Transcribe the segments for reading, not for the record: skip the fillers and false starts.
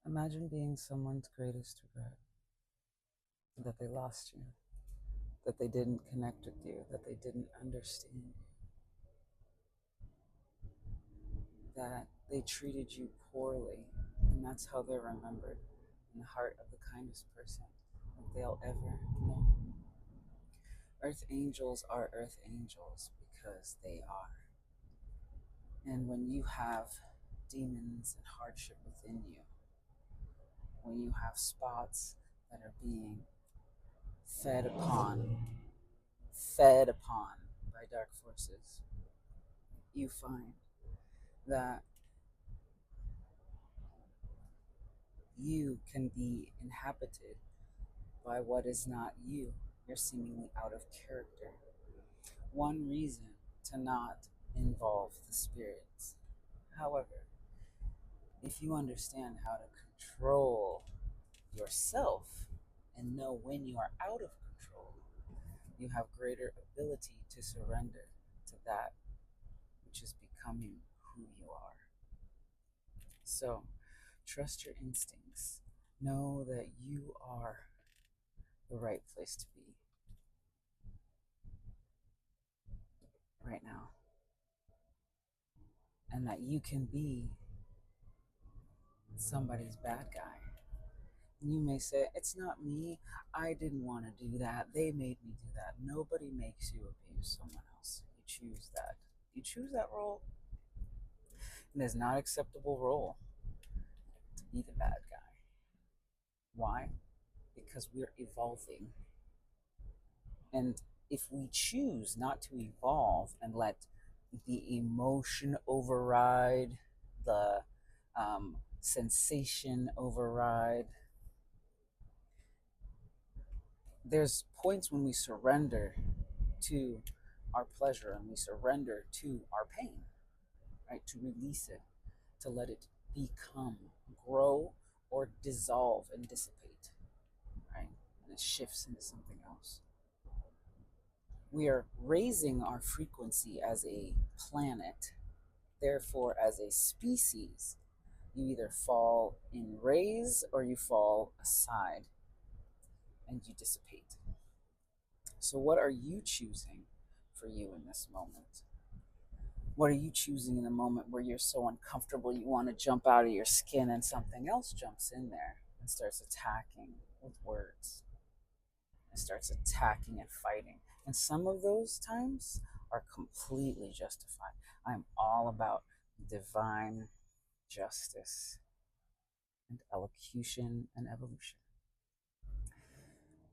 Imagine being someone's greatest regret, that they lost you, that they didn't connect with you, that they didn't understand you, that they treated you poorly, and that's how they're remembered in the heart of the kindest person that they'll ever know. Earth angels are earth angels because they are. And when you have demons and hardship within you, when you have spots that are being fed upon, fed upon by dark forces, you find that you can be inhabited by what is not you. You're seemingly out of character. One reason to not involve the spirits. However, if you understand how to control yourself and know when you are out of control, you have greater ability to surrender to that which is becoming who you are. So, trust your instincts. Know that you are the right place to be right now, and that you can be somebody's bad guy. And you may say, it's not me. I didn't want to do that. They made me do that. Nobody makes you abuse someone else. You choose that. You choose that role. And it's not an acceptable role to be the bad guy. Why? Because we're evolving. And if we choose not to evolve and let the emotion override, the sensation override, there's points when we surrender to our pleasure and we surrender to our pain, right? To release it, to let it become, grow, or dissolve and dissipate, right? And it shifts into something else. We are raising our frequency as a planet. Therefore, as a species, you either fall in raise or you fall aside and you dissipate. So, what are you choosing for you in this moment? What are you choosing in the moment where you're so uncomfortable you want to jump out of your skin and something else jumps in there and starts attacking with words and starts attacking and fighting? And some of those times are completely justified. I'm all about divine justice and elocution and evolution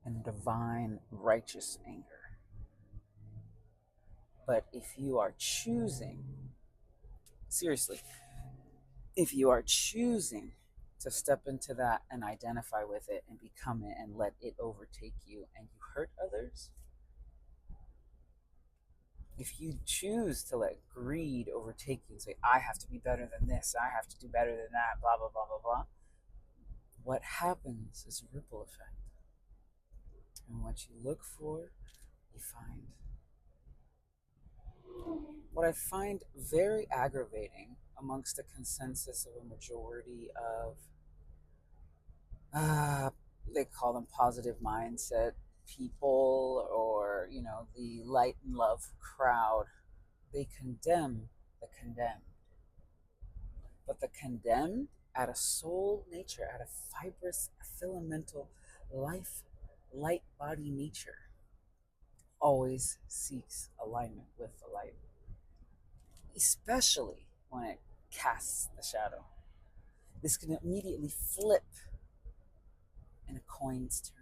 and divine righteous anger. But if you are choosing, seriously, if you are choosing to step into that and identify with it and become it and let it overtake you and you hurt others, if you choose to let greed overtake you and say, I have to be better than this, I have to do better than that, blah, blah, blah, blah, blah, what happens is a ripple effect. And what you look for, you find. What I find very aggravating amongst the consensus of a majority of, uh, they call them positive mindset people, or, the light and love crowd, they condemn the condemned. But the condemned, at a soul nature, at a fibrous, filamental life, light body nature, always seeks alignment with the light, especially when it casts the shadow. This can immediately flip in a coin's turn.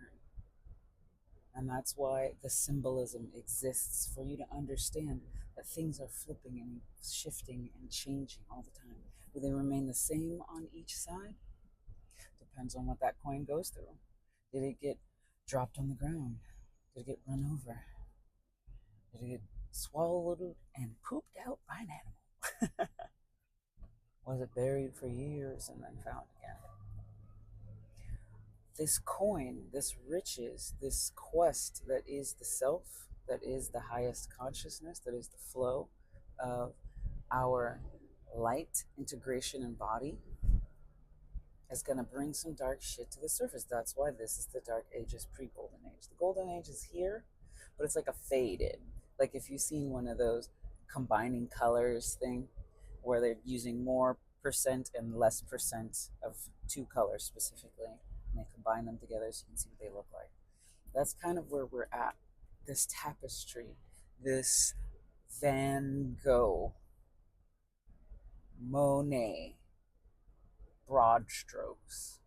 And that's why the symbolism exists, for you to understand that things are flipping and shifting and changing all the time. Do they remain the same on each side? Depends on what that coin goes through. Did it get dropped on the ground? Did it get run over? Did it get swallowed and pooped out by an animal? Was it buried for years and then found again? This coin, this riches, this quest that is the self, that is the highest consciousness, that is the flow of our light integration and body, is going to bring some dark shit to the surface. That's why this is the Dark Ages pre-Golden Age. The Golden Age is here, but it's like a faded. Like if you've seen one of those combining colors thing where they're using more percent and less percent of two colors specifically, and they combine them together so you can see what they look like. That's kind of where we're at. This tapestry, this Van Gogh, Monet, broad strokes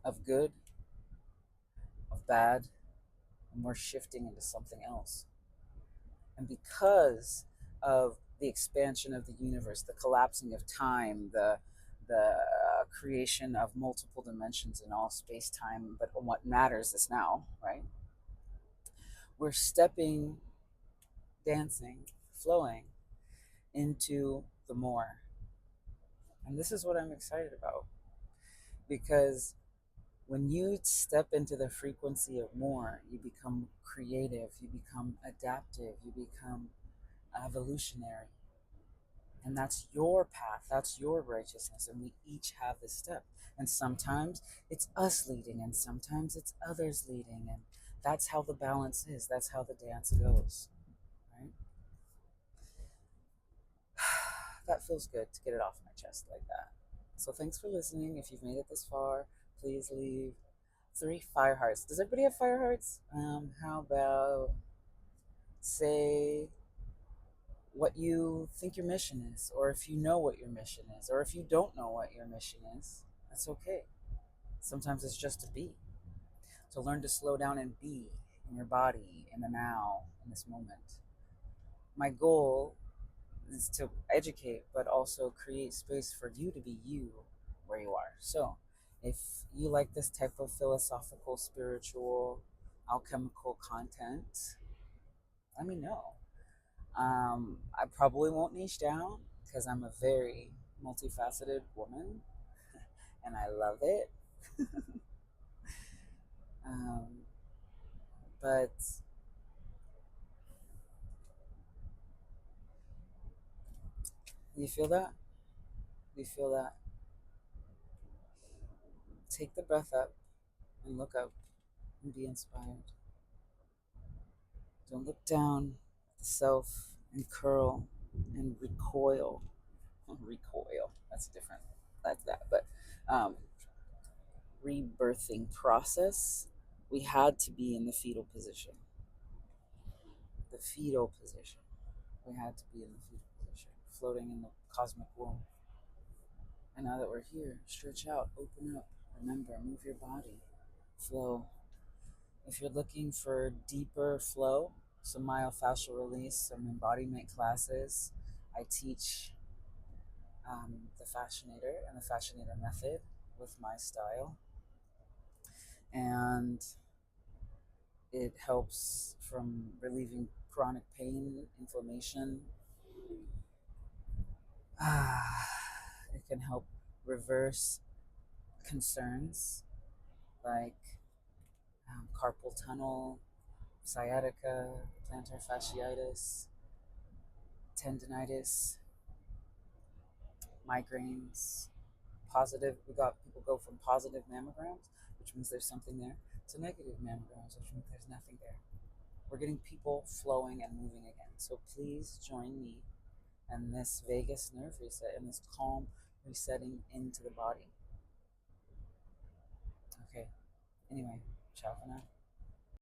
of good, of bad, and we're shifting into something else. And because of the expansion of the universe, the collapsing of time, the creation of multiple dimensions in all space time, but what matters is now, right? We're stepping, dancing, flowing into the more. And this is what I'm excited about, because when you step into the frequency of more, you become creative, you become adaptive, you become evolutionary. And that's your path, that's your righteousness. And we each have this step. And sometimes it's us leading, and sometimes it's others leading. And that's how the balance is, that's how the dance goes. Right? That feels good to get it off my chest like that. So thanks for listening. If you've made it this far, please leave 3 fire hearts. Does everybody have fire hearts? How about say what you think your mission is, or if you know what your mission is, or if you don't know what your mission is, that's okay. Sometimes it's just to be. To learn to slow down and be in your body, in the now, in this moment. My goal is to educate, but also create space for you to be you where you are. So, if you like this type of philosophical, spiritual, alchemical content, let me know. I probably won't niche down because I'm a very multifaceted woman and I love it. um, but you feel that? You feel that? Take the breath up and look up and be inspired. Don't look down at the self and curl and recoil. Recoil, that's different. That's that. But um, rebirthing process, we had to be in the fetal position. The fetal position. We had to be in the fetal position, floating in the cosmic womb. And now that we're here, stretch out, open up, remember, move your body, flow. If you're looking for deeper flow, some myofascial release, some embodiment classes, I teach the Fascinator and the Fascinator method with my style. And it helps from relieving chronic pain, inflammation. It can help reverse concerns like carpal tunnel, sciatica, plantar fasciitis, tendinitis, migraines, positive. We got people go from positive mammograms, which means there's something there, to negative mammograms, which means there's nothing there. We're getting people flowing and moving again. So please join me in this vagus nerve reset and this calm resetting into the body. Okay. Anyway, ciao for now.